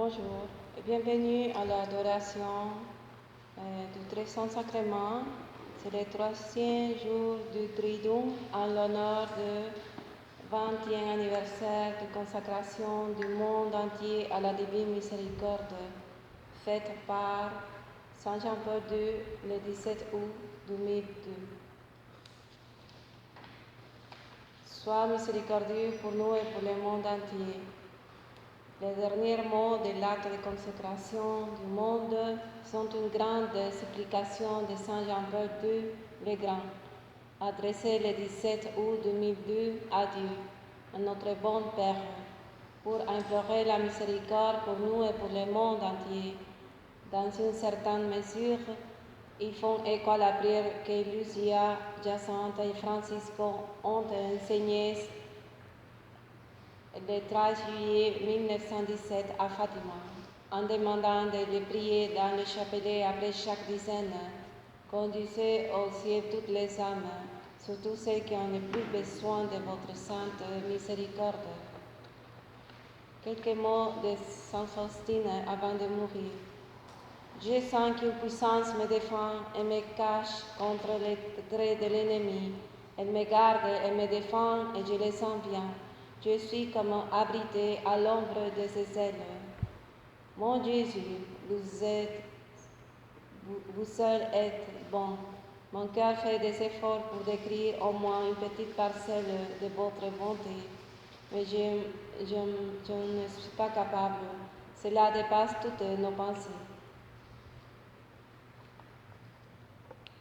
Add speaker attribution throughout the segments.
Speaker 1: Bonjour et bienvenue à l'adoration du Très Saint Sacrement. C'est le troisième jour du Triduum en l'honneur du 20e anniversaire de consacration du monde entier à la Divine Miséricorde, faite par Saint Jean-Paul II le 17 août 2002. Sois miséricordieux pour nous et pour le monde entier. Les derniers mots de l'acte de consécration du monde sont une grande supplication de Saint Jean-Paul II le Grand, adressée le 17 août 2002 à Dieu, à notre bon Père, pour implorer la miséricorde pour nous et pour le monde entier. Dans une certaine mesure, ils font écho à la prière que Lucia, Jacinta et Francisco ont enseignée le 3 juillet 1917 à Fatima, en demandant de les prier dans le chapelet après chaque dizaine. Conduisez au ciel toutes les âmes, surtout celles qui ont le plus besoin de votre sainte miséricorde. Quelques mots de Saint Faustine avant de mourir. Je sens qu'une puissance me défend et me cache contre les traits de l'ennemi. Elle me garde et me défend et je le sens bien. Je suis comme abrité à l'ombre de ses ailes. Mon Jésus, vous seul êtes bon. Mon cœur fait des efforts pour décrire au moins une petite parcelle de votre bonté, mais je ne suis pas capable. Cela dépasse toutes nos pensées.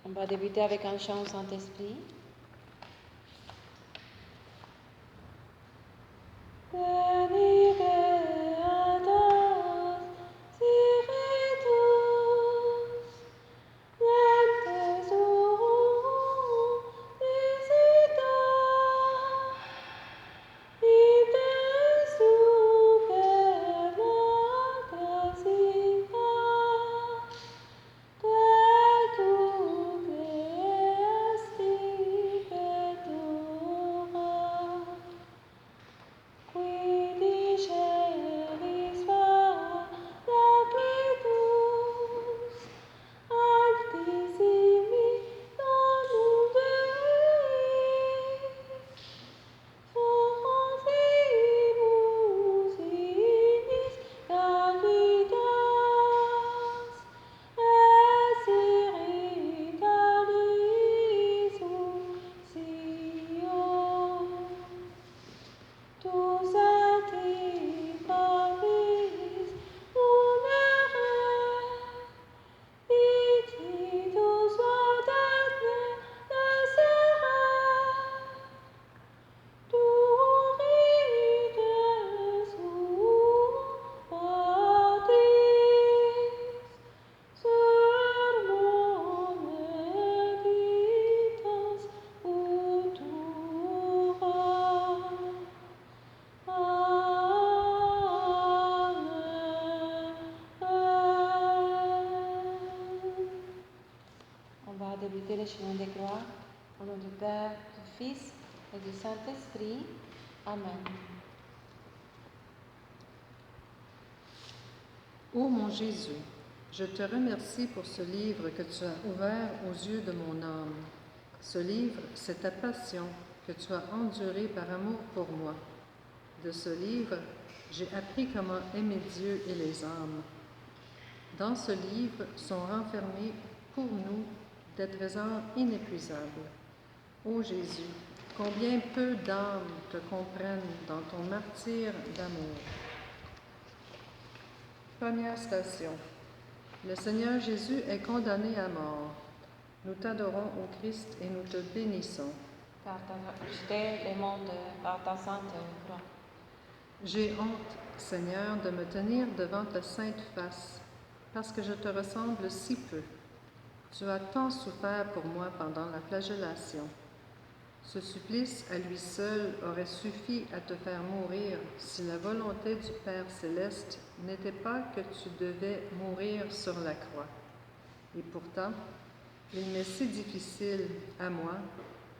Speaker 1: On va débuter avec un chant au Saint-Esprit. Débuter le chemin de gloire, au nom du Père, du Fils et du Saint-Esprit. Amen.
Speaker 2: Ô mon Jésus, je te remercie pour ce livre que tu as ouvert aux yeux de mon âme. Ce livre, c'est ta passion que tu as endurée par amour pour moi. De ce livre, j'ai appris comment aimer Dieu et les âmes. Dans ce livre sont renfermés pour nous des trésors inépuisables. Ô Jésus, combien peu d'âmes te comprennent dans ton martyre d'amour. Première station. Le Seigneur Jésus est condamné à mort. Nous t'adorons, ô Christ, et nous te bénissons.
Speaker 1: Car tu as racheté le monde par ta sainte croix.
Speaker 2: J'ai honte, Seigneur, de me tenir devant ta sainte face, parce que je te ressemble si peu. Tu as tant souffert pour moi pendant la flagellation. Ce supplice à lui seul aurait suffi à te faire mourir si la volonté du Père céleste n'était pas que tu devais mourir sur la croix. Et pourtant, il m'est si difficile, à moi,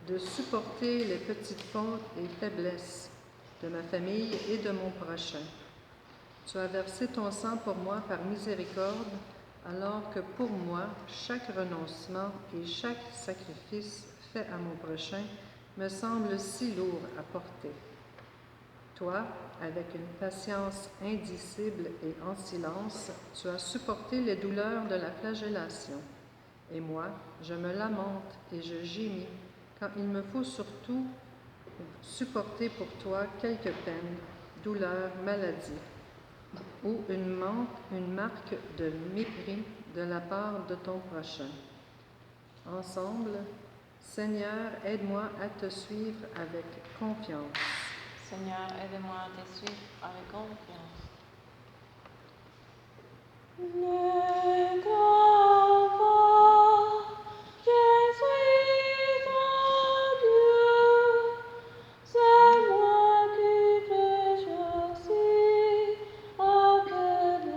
Speaker 2: de supporter les petites fautes et faiblesses de ma famille et de mon prochain. Tu as versé ton sang pour moi par miséricorde, alors que pour moi, chaque renoncement et chaque sacrifice fait à mon prochain me semble si lourd à porter. Toi, avec une patience indicible et en silence, tu as supporté les douleurs de la flagellation. Et moi, je me lamente et je gémis quand il me faut surtout supporter pour toi quelques peines, douleurs, maladies, ou une marque de mépris de la part de ton prochain. Ensemble, Seigneur, aide-moi à te suivre avec confiance.
Speaker 1: Seigneur, aide-moi à te suivre avec confiance. Ne crains pas, je suis ton Dieu, c'est moi qui te choisis, appelé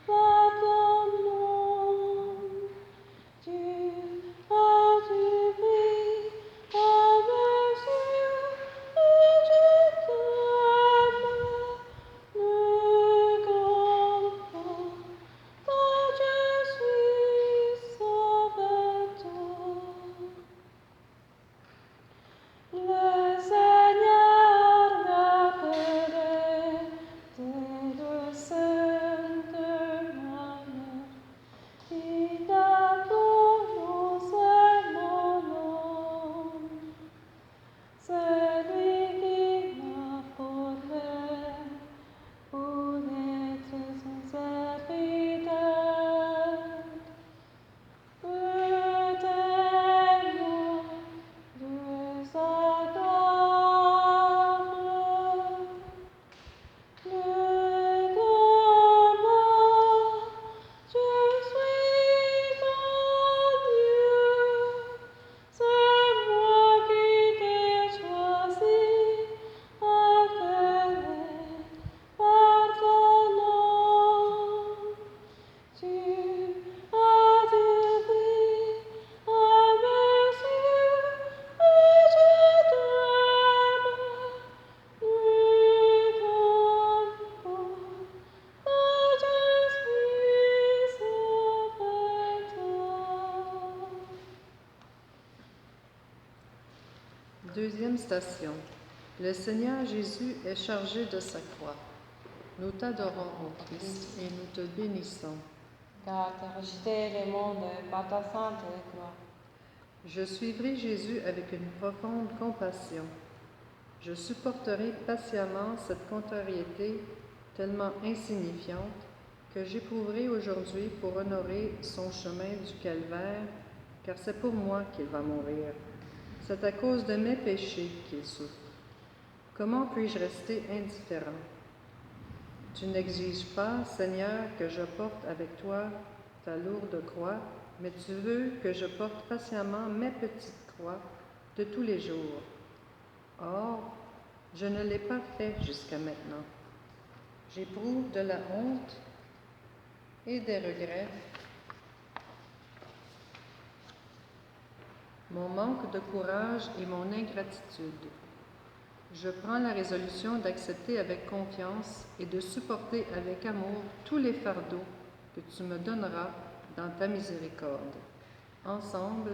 Speaker 1: par ton nom. Tu as du prix à mes yeux, et je t'aime. Ne crains pas, car je suis avec toi. Le Seigneur m'a appelé de sainte manière. Il a prononcé mon nom. C'est lui qui m'a formé pour être son serviteur. Éteins-moi de sa gloire. Ne crains pas, je suis ton Dieu, c'est moi qui t'ai choisi, appelé par ton nom. Tu as du prix à mes yeux, et je t'aime. Ne crains pas, car je suis avec toi.
Speaker 2: Deuxième station. Le Seigneur Jésus est chargé de sa croix. Nous t'adorons, ô Christ, et nous te bénissons.
Speaker 1: Car tu as rejeté le monde par ta sainte croix.
Speaker 2: Je suivrai Jésus avec une profonde compassion. Je supporterai patiemment cette contrariété tellement insignifiante que j'éprouverai aujourd'hui pour honorer son chemin du calvaire, car c'est pour moi qu'il va mourir. C'est à cause de mes péchés qu'il souffre. Comment puis-je rester indifférent? Tu n'exiges pas, Seigneur, que je porte avec toi ta lourde croix, mais tu veux que je porte patiemment mes petites croix de tous les jours. Or, je ne l'ai pas fait jusqu'à maintenant. J'éprouve de la honte et des regrets. Mon manque de courage et mon ingratitude. Je prends la résolution d'accepter avec confiance et de supporter avec amour tous les fardeaux que tu me donneras dans ta miséricorde. Ensemble,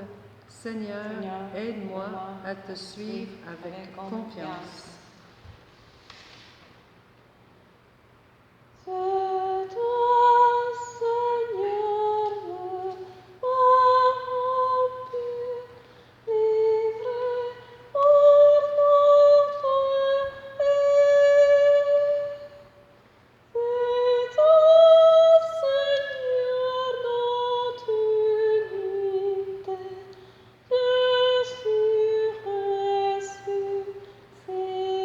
Speaker 2: Seigneur, aide-moi à te suivre avec confiance.
Speaker 1: C'est toi, Seigneur, m'as pu livrer pour notre vie. C'est toi, Seigneur, notre unité, je suis ressuscité.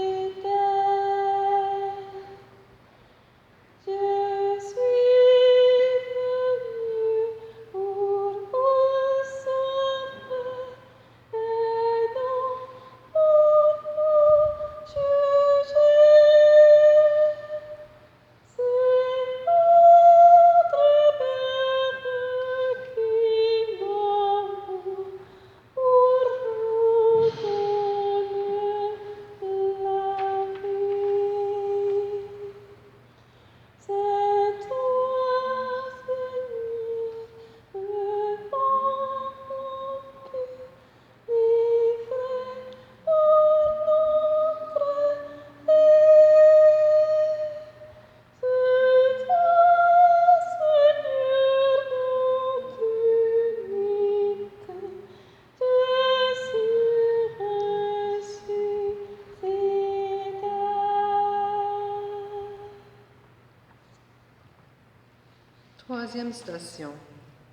Speaker 2: Troisième station.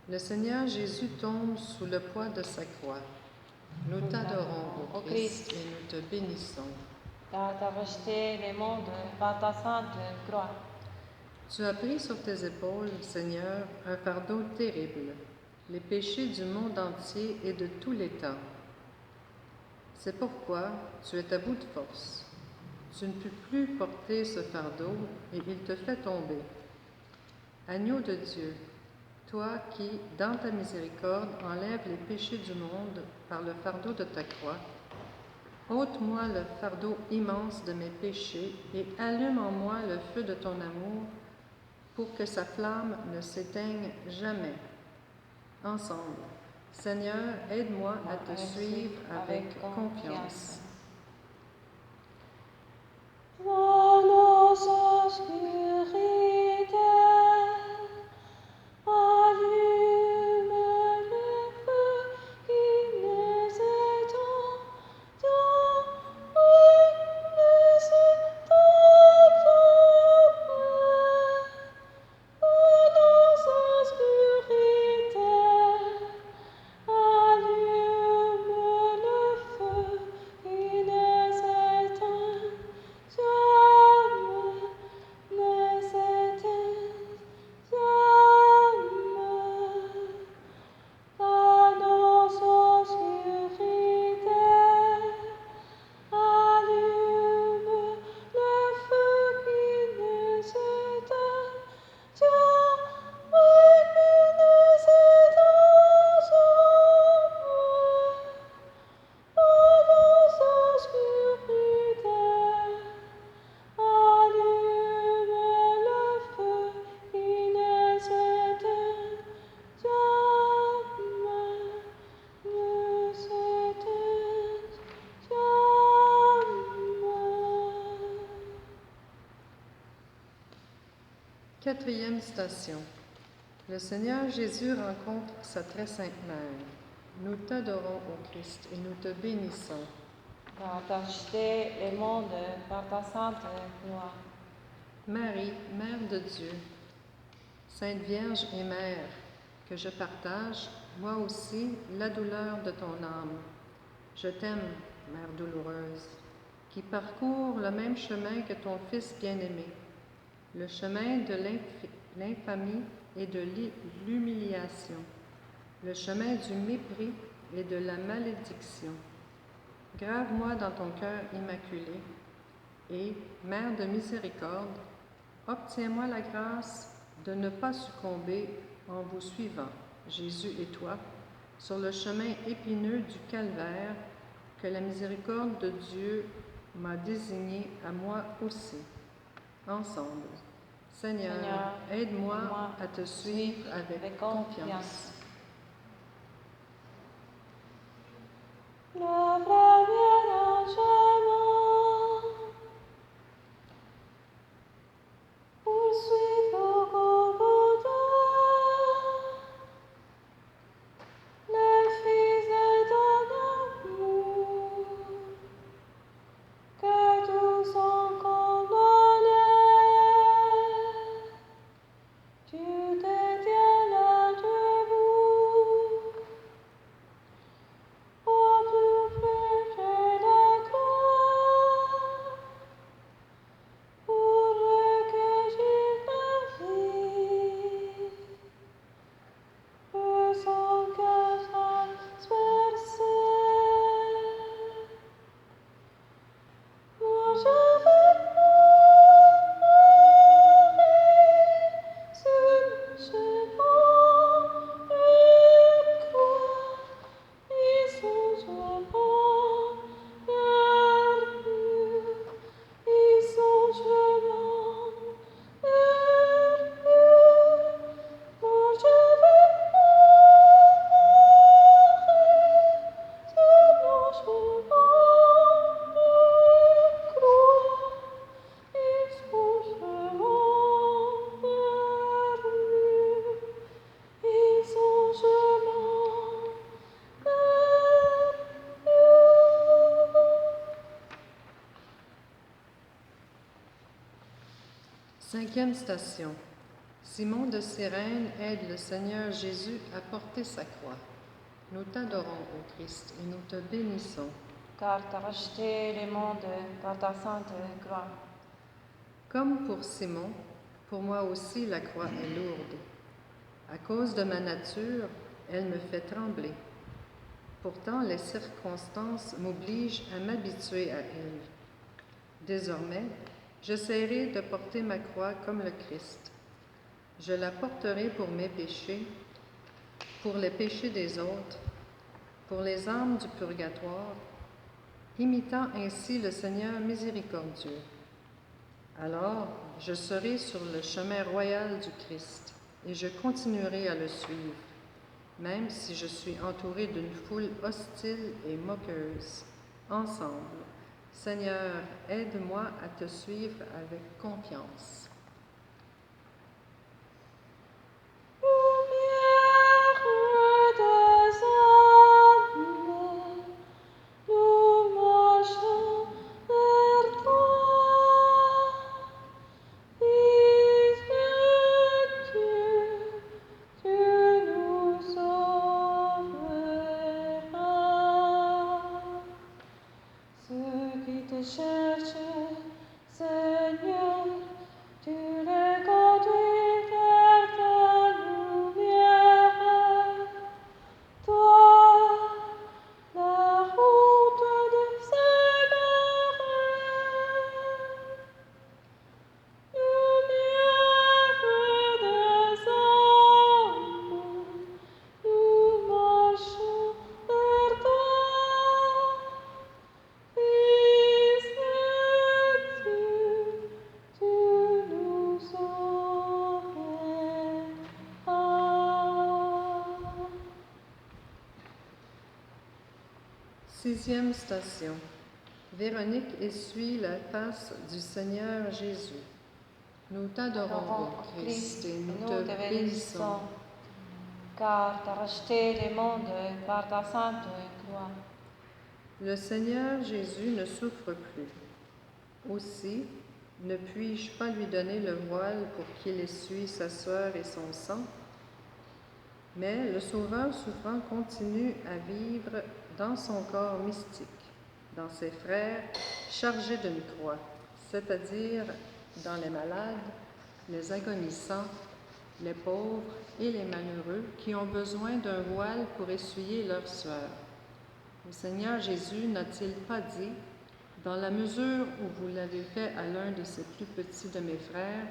Speaker 2: Le Seigneur Jésus tombe sous le poids de sa croix. Nous t'adorons, ô Christ, et nous te bénissons.
Speaker 1: Car tu as rejeté les mondes par ta sainte croix.
Speaker 2: Tu as pris sur tes épaules, Seigneur, un fardeau terrible, les péchés du monde entier et de tous les temps. C'est pourquoi tu es à bout de force. Tu ne peux plus porter ce fardeau et il te fait tomber. Agneau de Dieu, toi qui, dans ta miséricorde, enlèves les péchés du monde par le fardeau de ta croix, ôte-moi le fardeau immense de mes péchés et allume en moi le feu de ton amour pour que sa flamme ne s'éteigne jamais. Ensemble, Seigneur, aide-moi à te suivre avec confiance.
Speaker 1: Dans nos obscurités, allume le feu qui nous éteint,
Speaker 2: Quatrième station. Le Seigneur Jésus rencontre sa très sainte mère. Nous t'adorons, ô Christ, et nous te bénissons.
Speaker 1: Car tu as rejeté les mondes par ta sainte croix.
Speaker 2: Marie, Mère de Dieu, Sainte Vierge et Mère, que je partage, moi aussi, la douleur de ton âme. Je t'aime, Mère douloureuse, qui parcourt le même chemin que ton Fils bien-aimé, le chemin de l'infamie et de l'humiliation, le chemin du mépris et de la malédiction. Grave-moi dans ton cœur immaculé et, Mère de miséricorde, obtiens-moi la grâce de ne pas succomber en vous suivant, Jésus et toi, sur le chemin épineux du calvaire que la miséricorde de Dieu m'a désigné à moi aussi. Ensemble, Seigneur, aide-moi à te suivre avec confiance.
Speaker 1: Le premier enchaînement, poursuivre au Golgotha, le Fils de ton amour, que tous sont condamnés. Tu détiens la debout, au plus près de la croix, pour recueillir ta vie, que son cœur transpercé. Moi je vais mourir sur le chemin de croix, et son chemin perdu, et son chemin perdu. Moi je vais mourir sur le chemin de croix, et son chemin perdu, et son chemin perdu.
Speaker 2: Cinquième station. Simon de Cyrène aide le Seigneur Jésus à porter sa croix. Nous t'adorons, ô Christ, et nous te bénissons.
Speaker 1: Car tu as racheté les mondes par ta sainte croix.
Speaker 2: Comme pour Simon, pour moi aussi la croix est lourde. À cause de ma nature, elle me fait trembler. Pourtant, les circonstances m'obligent à m'habituer à elle. Désormais, j'essaierai de porter ma croix comme le Christ. Je la porterai pour mes péchés, pour les péchés des autres, pour les âmes du purgatoire, imitant ainsi le Seigneur miséricordieux. Alors, je serai sur le chemin royal du Christ et je continuerai à le suivre, même si je suis entouré d'une foule hostile et moqueuse. Ensemble, Seigneur, aide-moi à te suivre avec confiance. Sixième station. Véronique essuie la face du Seigneur Jésus. Nous t'adorons, ô Christ, et nous te bénissons.
Speaker 1: Car tu as racheté les mondes par ta sainte croix.
Speaker 2: Le Seigneur Jésus ne souffre plus. Aussi, ne puis-je pas lui donner le voile pour qu'il essuie sa sœur et son sang? Mais le Sauveur souffrant continue à vivre dans son corps mystique, dans ses frères chargés d'une croix, c'est-à-dire dans les malades, les agonisants, les pauvres et les malheureux qui ont besoin d'un voile pour essuyer leur sueur. Le Seigneur Jésus n'a-t-il pas dit, dans la mesure où vous l'avez fait à l'un de ces plus petits de mes frères,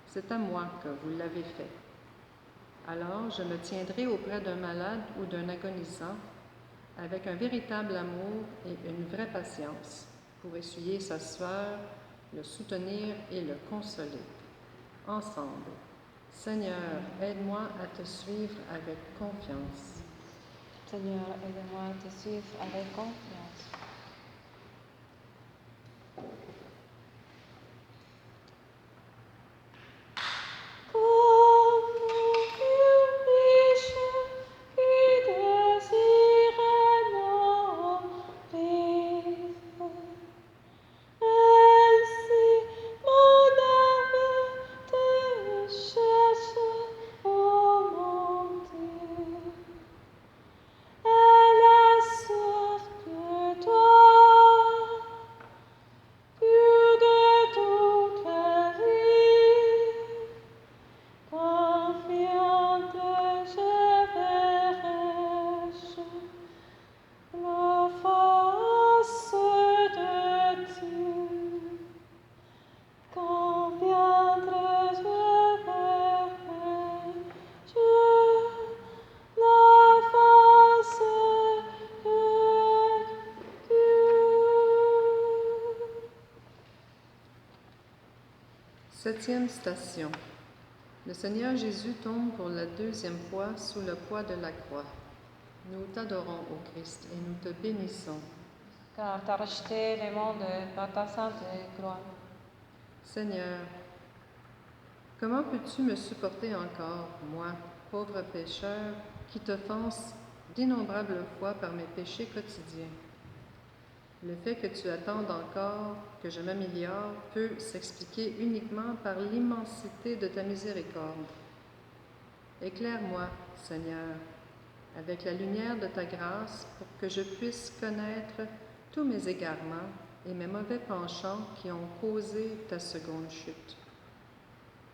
Speaker 2: c'est à moi que vous l'avez fait. Alors je me tiendrai auprès d'un malade ou d'un agonisant avec un véritable amour et une vraie patience pour essuyer sa sueur, le soutenir et le consoler. Ensemble, Seigneur, aide-moi à te suivre avec confiance.
Speaker 1: Seigneur, aide-moi à te suivre avec confiance.
Speaker 2: Septième station. Le Seigneur Jésus tombe pour la deuxième fois sous le poids de la croix. Nous t'adorons, ô Christ, et nous te bénissons.
Speaker 1: Car tu as racheté les mondes par ta sainte croix.
Speaker 2: Seigneur, comment peux-tu me supporter encore, moi, pauvre pécheur, qui t'offense d'innombrables fois par mes péchés quotidiens? Le fait que tu attendes encore que je m'améliore peut s'expliquer uniquement par l'immensité de ta miséricorde. Éclaire-moi, Seigneur, avec la lumière de ta grâce pour que je puisse connaître tous mes égarements et mes mauvais penchants qui ont causé ta seconde chute.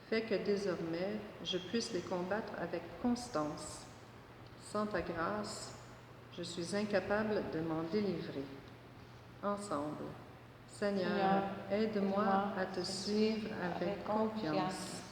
Speaker 2: Fais que désormais je puisse les combattre avec constance. Sans ta grâce, je suis incapable de m'en délivrer. Ensemble, Seigneur, aide-moi à te suivre avec confiance.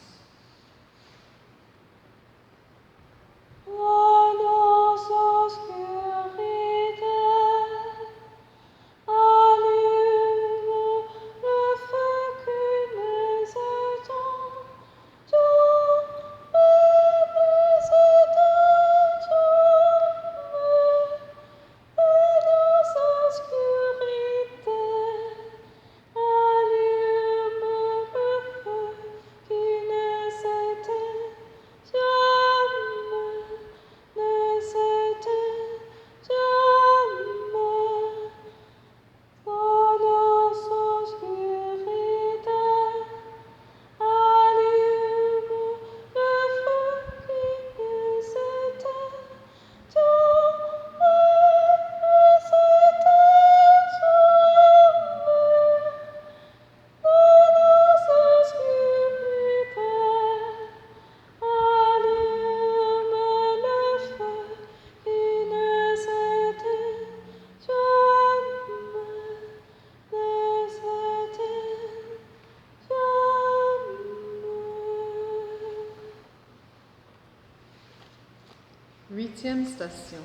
Speaker 2: Huitième station.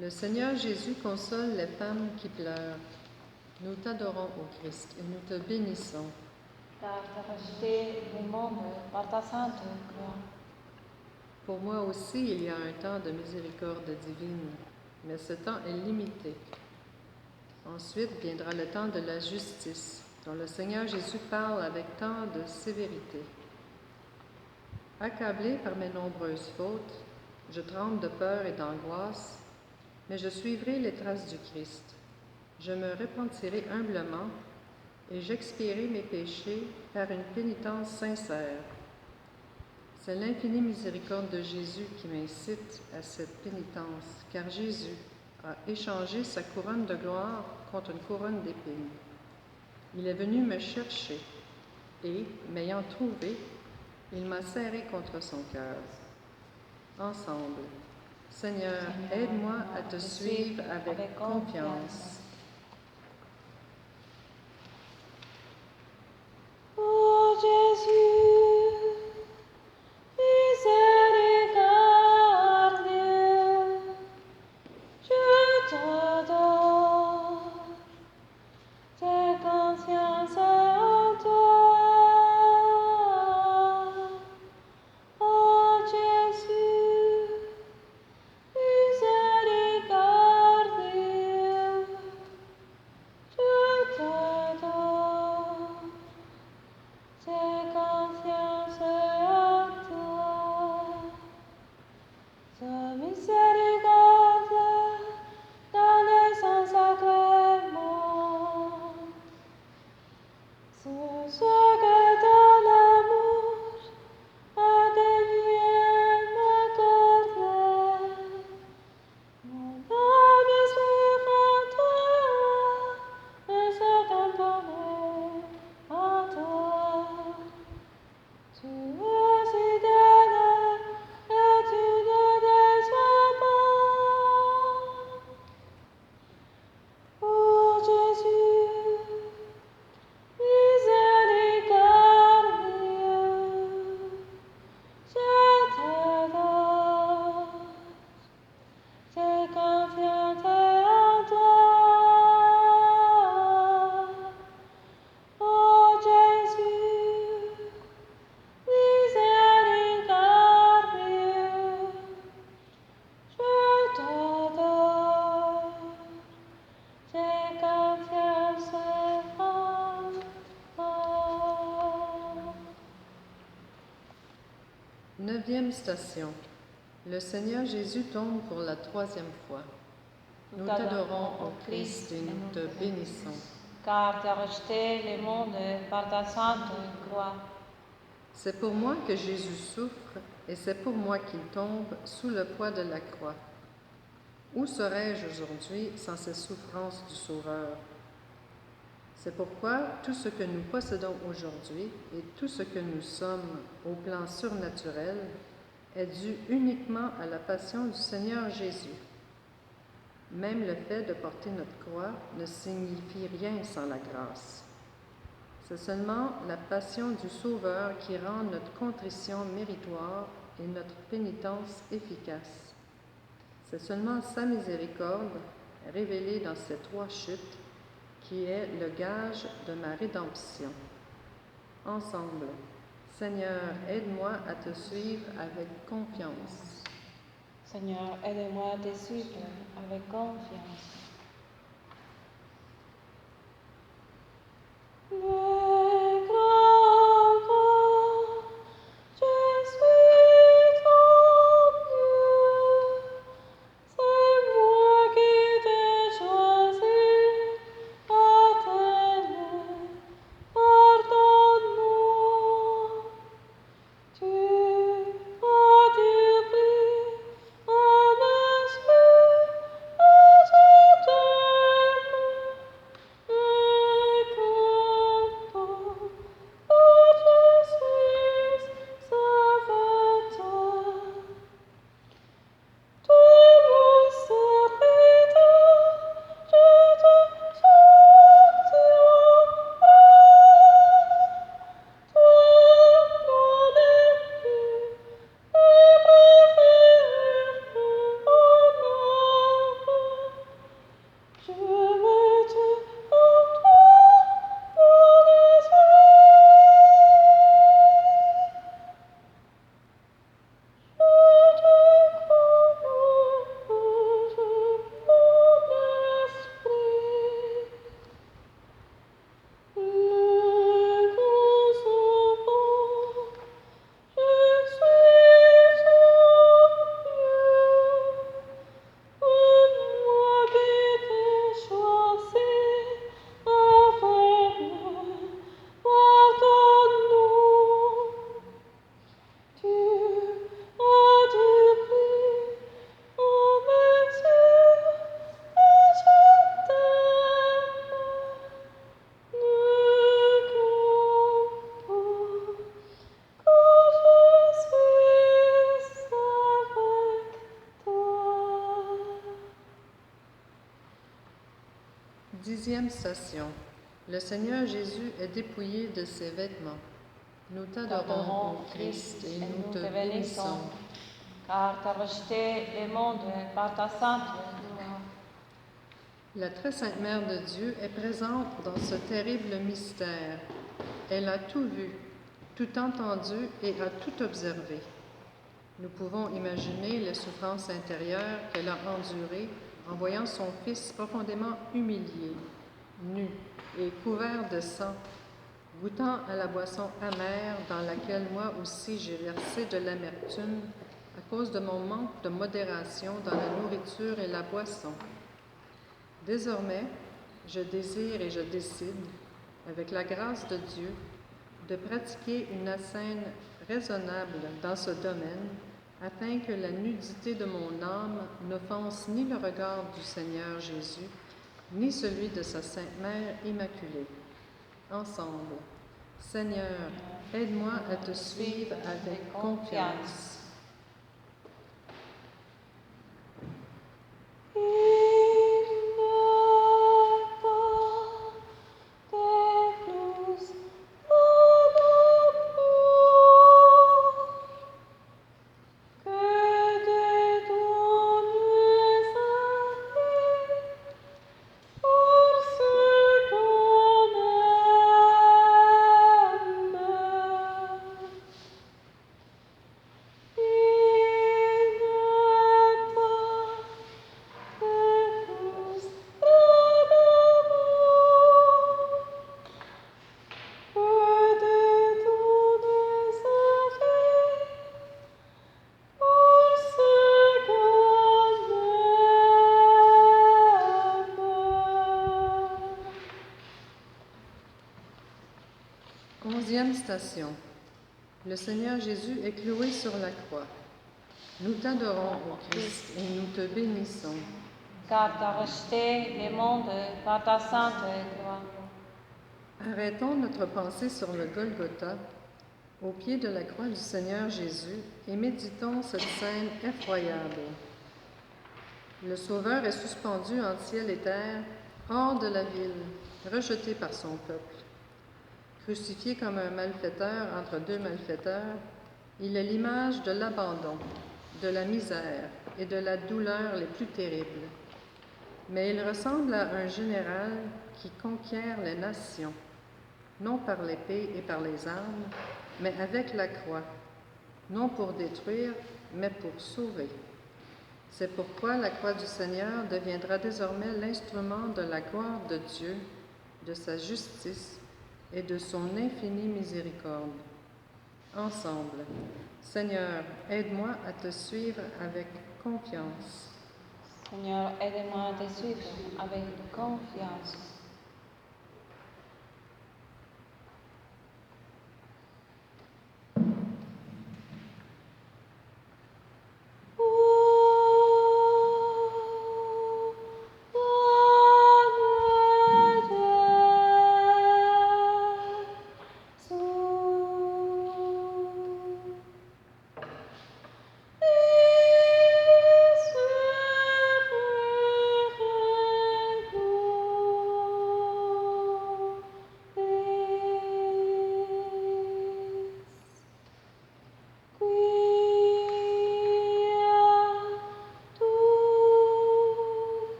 Speaker 2: Le Seigneur Jésus console les femmes qui pleurent. Nous t'adorons, ô Christ, et nous te bénissons.
Speaker 1: Car tu as racheté le monde par ta sainte croix.
Speaker 2: Pour moi aussi, il y a un temps de miséricorde divine, mais ce temps est limité. Ensuite viendra le temps de la justice, dont le Seigneur Jésus parle avec tant de sévérité. Accablé par mes nombreuses fautes, je tremble de peur et d'angoisse, mais je suivrai les traces du Christ. Je me repentirai humblement et j'expierai mes péchés par une pénitence sincère. C'est l'infinie miséricorde de Jésus qui m'incite à cette pénitence, car Jésus a échangé sa couronne de gloire contre une couronne d'épines. Il est venu me chercher et, m'ayant trouvé, il m'a serré contre son cœur. Ensemble, Seigneur, aide-moi à te suivre avec confiance.
Speaker 1: Ô Jésus, miséricordieux, je t'adore, j'ai confiance en toi. Ô Jésus, miséricordieux, je t'adore, j'ai confiance en toi. Ta miséricorde dans les saints sacrements, c'est ce que ton amour a daigné m'accorder. Mon âme espère en toi, et se tamponne en toi. Tu es fidèle et tu ne déçois pas. Ô Jésus, miséricordieux, je t'adore, j'ai confiance en toi. Ô Jésus, miséricordieux, je t'adore, j'ai confiance en toi.
Speaker 2: Neuvième station. Le Seigneur Jésus tombe pour la troisième fois. Nous t'adorons, ô Christ, et nous te bénissons.
Speaker 1: Car tu as rejeté le monde par ta sainte croix.
Speaker 2: C'est pour moi que Jésus souffre et c'est pour moi qu'il tombe sous le poids de la croix. Où serais-je aujourd'hui sans ces souffrances du Sauveur? C'est pourquoi tout ce que nous possédons aujourd'hui et tout ce que nous sommes au plan surnaturel est dû uniquement à la passion du Seigneur Jésus. Même le fait de porter notre croix ne signifie rien sans la grâce. C'est seulement la passion du Sauveur qui rend notre contrition méritoire et notre pénitence efficace. C'est seulement sa miséricorde, révélée dans ces 3 chutes, qui est le gage de ma rédemption. Ensemble, Seigneur, aide-moi à te suivre avec confiance.
Speaker 1: Seigneur, aide-moi à te suivre avec confiance.
Speaker 2: Dixième station. Le Seigneur Jésus est dépouillé de ses vêtements. Nous t'adorons, ô Christ, et nous te bénissons.
Speaker 1: Car tu as rejeté le monde par ta sainte loi.
Speaker 2: La très sainte Mère de Dieu est présente dans ce terrible mystère. Elle a tout vu, tout entendu et a tout observé. Nous pouvons imaginer les souffrances intérieures qu'elle a endurées en voyant son Fils profondément humilié, nu et couvert de sang, goûtant à la boisson amère dans laquelle moi aussi j'ai versé de l'amertume à cause de mon manque de modération dans la nourriture et la boisson. Désormais, je désire et je décide, avec la grâce de Dieu, de pratiquer une assène raisonnable dans ce domaine, afin que la nudité de mon âme n'offense ni le regard du Seigneur Jésus, ni celui de sa Sainte Mère Immaculée. Ensemble, Seigneur, aide-moi à te suivre avec confiance. Onzième station. Le Seigneur Jésus est cloué sur la croix. Nous t'adorons, ô Christ, et nous te bénissons.
Speaker 1: car tu as racheté le monde par ta sainte croix.
Speaker 2: Arrêtons notre pensée sur le Golgotha, au pied de la croix du Seigneur Jésus, et méditons cette scène effroyable. Le Sauveur est suspendu entre ciel et terre, hors de la ville, rejeté par son peuple. Crucifié comme un malfaiteur entre deux malfaiteurs, il est l'image de l'abandon, de la misère et de la douleur les plus terribles. Mais il ressemble à un général qui conquiert les nations, non par l'épée et par les armes, mais avec la croix, non pour détruire, mais pour sauver. C'est pourquoi la croix du Seigneur deviendra désormais l'instrument de la gloire de Dieu, de sa justice et de son infinie miséricorde. Ensemble, Seigneur, aide-moi à te suivre avec confiance.
Speaker 1: Seigneur, aide-moi à te suivre avec confiance.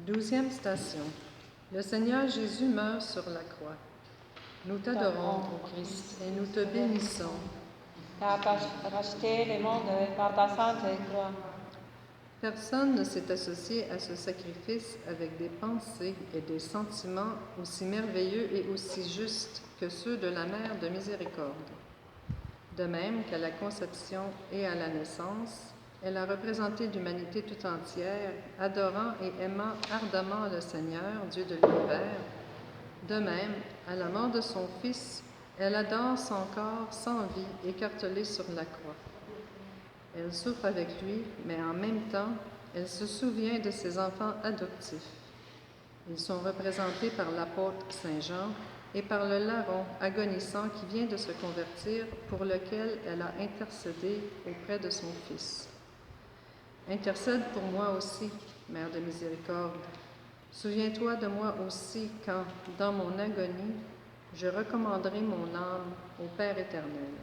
Speaker 2: Douzième station. Le Seigneur Jésus meurt sur la croix. Nous t'adorons, ô Christ, et nous te bénissons.
Speaker 1: Car tu as racheté le monde par ta sainte croix.
Speaker 2: Personne ne s'est associé à ce sacrifice avec des pensées et des sentiments aussi merveilleux et aussi justes que ceux de la Mère de Miséricorde. De même qu'à la conception et à la naissance, elle a représenté l'humanité tout entière, adorant et aimant ardemment le Seigneur, Dieu de l'univers. De même, à la mort de son Fils, elle adore son corps sans vie, écartelé sur la croix. Elle souffre avec lui, mais en même temps, elle se souvient de ses enfants adoptifs. Ils sont représentés par l'apôtre Saint Jean et par le larron agonissant qui vient de se convertir, pour lequel elle a intercédé auprès de son Fils. Intercède pour moi aussi, Mère de miséricorde. Souviens-toi de moi aussi quand, dans mon agonie, je recommanderai mon âme au Père éternel.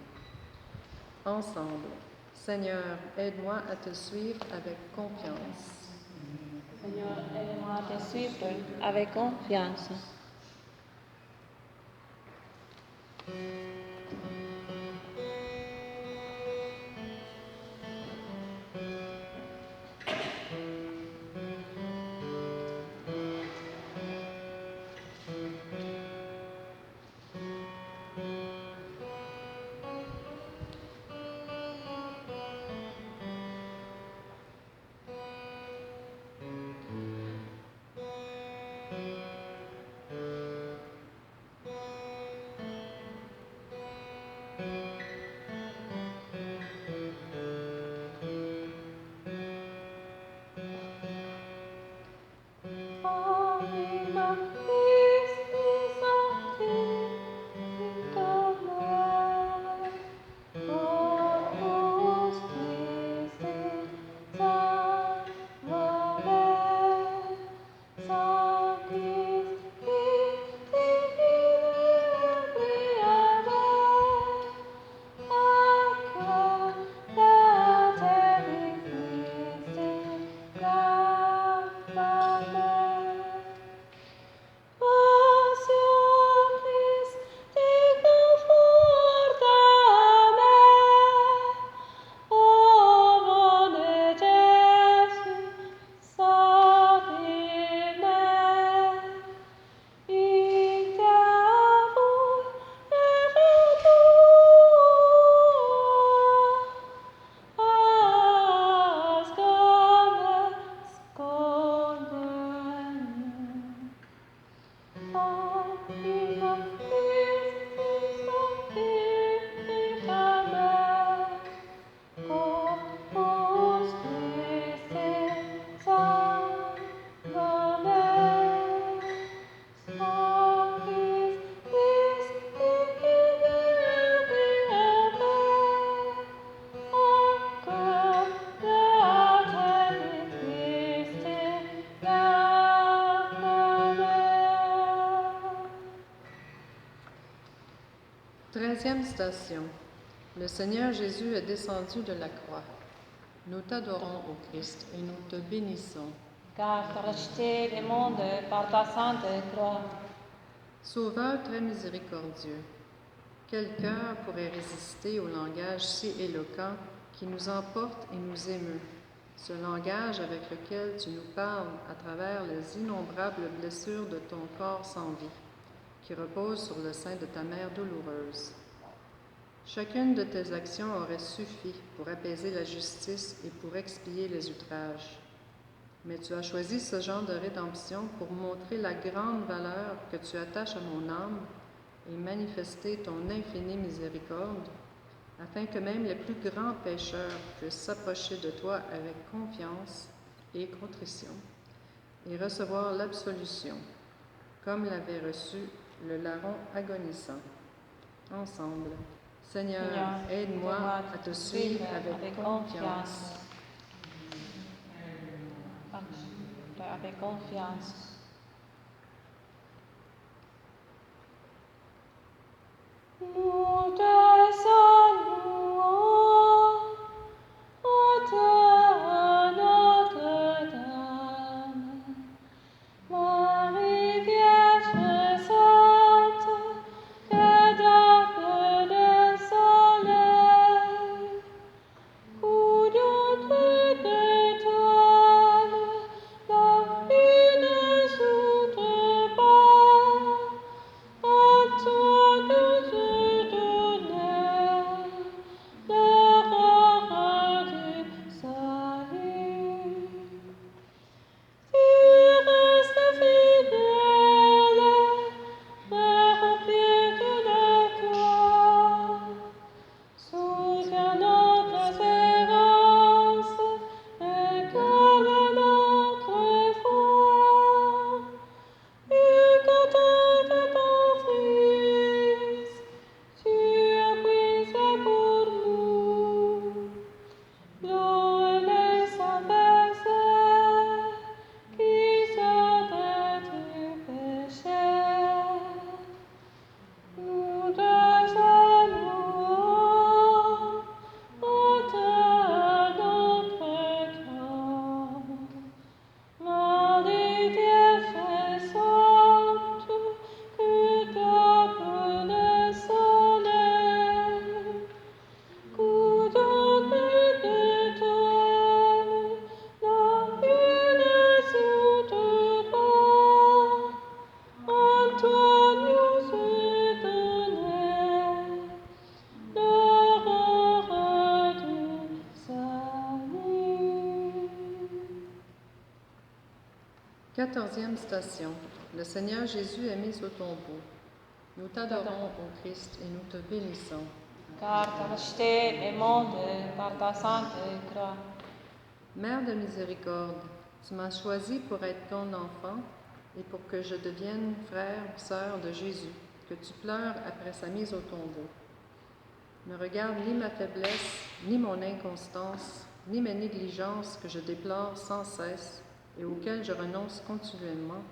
Speaker 2: Ensemble, Seigneur, aide-moi à te suivre avec confiance.
Speaker 1: Seigneur, aide-moi à te suivre avec confiance.
Speaker 2: 15e station. Le Seigneur Jésus est descendu de la croix. Nous t'adorons, ô Christ, et nous te bénissons.
Speaker 1: Car tu as racheté le monde par ta sainte croix.
Speaker 2: Sauveur très miséricordieux, quel cœur pourrait résister au langage si éloquent qui nous emporte et nous émeut, ce langage avec lequel tu nous parles à travers les innombrables blessures de ton corps sans vie, qui repose sur le sein de ta mère douloureuse. Chacune de tes actions aurait suffi pour apaiser la justice et pour expier les outrages. Mais tu as choisi ce genre de rédemption pour montrer la grande valeur que tu attaches à mon âme et manifester ton infinie miséricorde, afin que même les plus grands pécheurs puissent s'approcher de toi avec confiance et contrition et recevoir l'absolution, comme l'avait reçu le larron agonissant. Ensemble, Seigneur, aide-moi à te suivre avec confiance.
Speaker 1: Avec confiance. Nous te saluons, auteur Notre-Dame, Marie Vierge Sainte, que d'âme le soleil, couillon d'étoiles, la lune s'ouvre pas, à toi nous donnons l'aurore du salut. Tu restes fidèle, rempli de la gloire. Souviens notre espérance et garde notre foi. Écoute de ton Fils, tu as brisé pour nous l'eau et les saints qui sautaient du péché. Nous te saluons, auteur Notre-Dame, Marie Vierge Sainte, que t'appelle le soleil, couillon d'étoiles, la lune s'ouvre pas, à toi nous donnons l'aurore du salut.
Speaker 2: 14e station. Le Seigneur Jésus est mis au tombeau. Nous t'adorons, ô Christ, et nous te bénissons.
Speaker 1: Car tu as racheté le monde par ta sainte croix.
Speaker 2: Mère de miséricorde, tu m'as choisi pour être ton enfant et pour que je devienne frère ou sœur de Jésus, que tu pleures après sa mise au tombeau. Ne regarde ni ma faiblesse, ni mon inconstance, ni mes négligences que je déplore sans cesse et auxquelles je renonce continuellement,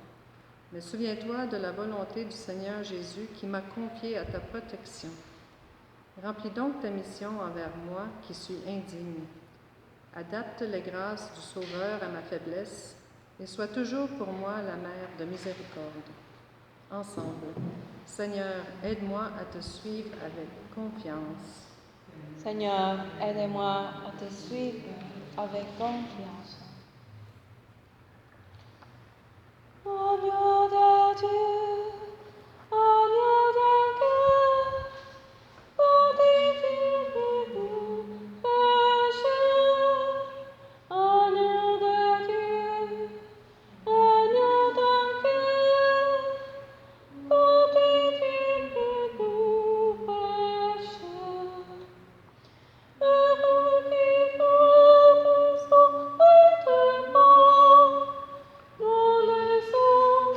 Speaker 2: mais souviens-toi de la volonté du Seigneur Jésus qui m'a confié à ta protection. Remplis donc ta mission envers moi qui suis indigne. Adapte les grâces du Sauveur à ma faiblesse et sois toujours pour moi la mère de miséricorde. Ensemble, Seigneur, aide-moi à te suivre avec confiance.
Speaker 1: Seigneur, aide-moi à te suivre avec confiance. Agneau de Dieu, agneau d'un cœur, fortifie nous pécheurs. Agneau de Dieu, agneau d'un cœur, fortifie nous pécheurs. Heureux qui porte son vêtement, dans les eaux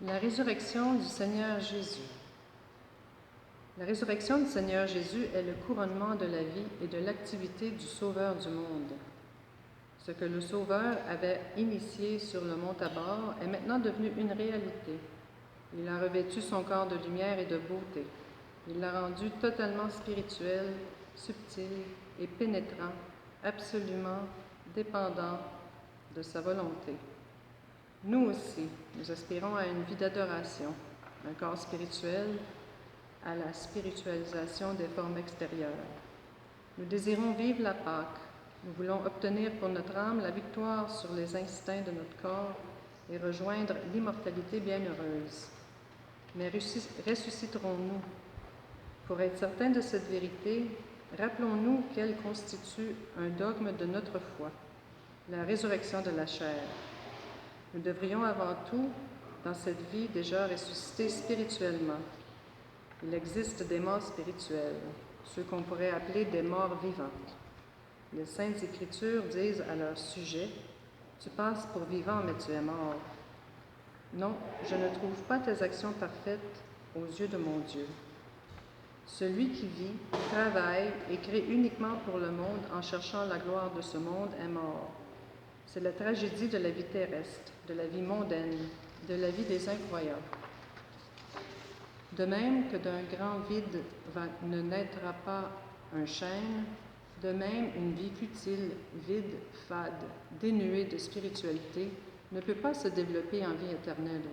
Speaker 2: La résurrection du Seigneur Jésus. La résurrection du Seigneur Jésus est le couronnement de la vie et de l'activité du Sauveur du monde. Ce que le Sauveur avait initié sur le mont Tabor est maintenant devenu une réalité. Il a revêtu son corps de lumière et de beauté. Il l'a rendu totalement spirituel, subtil et pénétrant, absolument dépendant de sa volonté. Nous aussi, nous aspirons à une vie d'adoration, un corps spirituel, à la spiritualisation des formes extérieures. Nous désirons vivre la Pâque. Nous voulons obtenir pour notre âme la victoire sur les instincts de notre corps et rejoindre l'immortalité bienheureuse. Mais ressusciterons-nous? Pour être certains de cette vérité, rappelons-nous qu'elle constitue un dogme de notre foi, la résurrection de la chair. Nous devrions avant tout, dans cette vie, déjà ressusciter spirituellement. Il existe des morts spirituelles, ceux qu'on pourrait appeler des morts vivantes. Les Saintes Écritures disent à leur sujet, « Tu passes pour vivant, mais tu es mort. » Non, je ne trouve pas tes actions parfaites aux yeux de mon Dieu. Celui qui vit, travaille et crée uniquement pour le monde en cherchant la gloire de ce monde est mort. C'est la tragédie de la vie terrestre, de la vie mondaine, de la vie des incroyants. De même que d'un grand vide ne naîtra pas un chêne, de même une vie futile, vide, fade, dénuée de spiritualité, ne peut pas se développer en vie éternelle.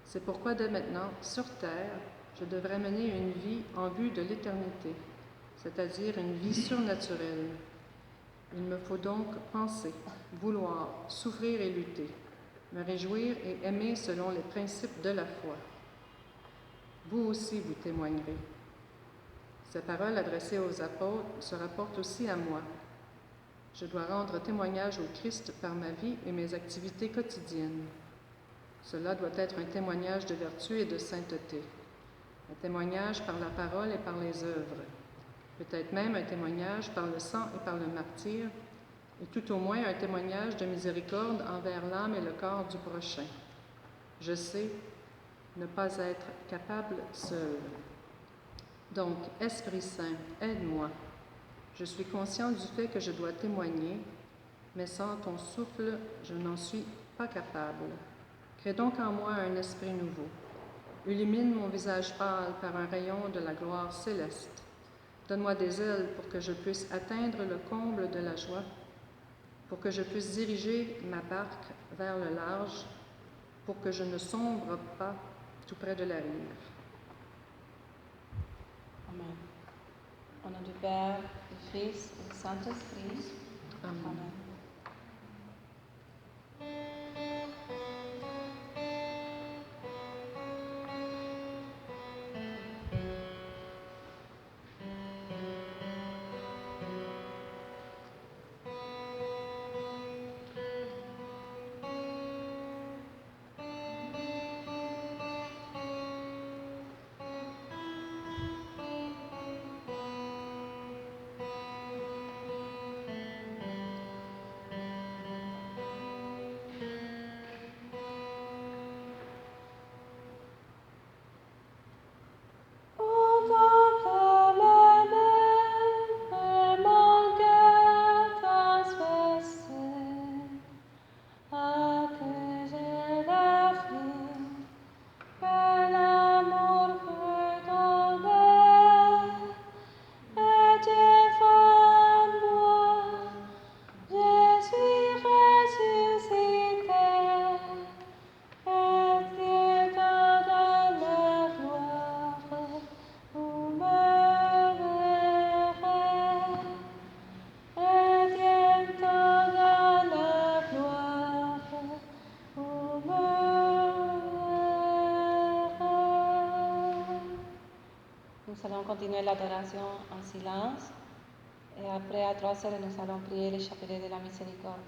Speaker 2: C'est pourquoi dès maintenant, sur terre, je devrais mener une vie en vue de l'éternité, c'est-à-dire une vie surnaturelle. Il me faut donc penser, vouloir, souffrir et lutter, me réjouir et aimer selon les principes de la foi. Vous aussi, vous témoignerez. Ces paroles adressées aux apôtres se rapportent aussi à moi. Je dois rendre témoignage au Christ par ma vie et mes activités quotidiennes. Cela doit être un témoignage de vertu et de sainteté, un témoignage par la parole et par les œuvres, peut-être même un témoignage par le sang et par le martyre, et tout au moins un témoignage de miséricorde envers l'âme et le corps du prochain. Je sais ne pas être capable seul. Donc, Esprit Saint, aide-moi. Je suis conscient du fait que je dois témoigner, mais sans ton souffle, je n'en suis pas capable. Crée donc en moi un esprit nouveau. Illumine mon visage pâle par un rayon de la gloire céleste. Donne-moi des ailes pour que je puisse atteindre le comble de la joie, pour que je puisse diriger ma barque vers le large, pour que je ne sombre pas tout près de la rive.
Speaker 1: Amen. Au nom du Père, du Fils et du Saint-Esprit.
Speaker 2: Amen.
Speaker 1: Amen. Nous allons continuer l'adoration en silence et après à 3 heures, nous allons prier le chapelet de la miséricorde.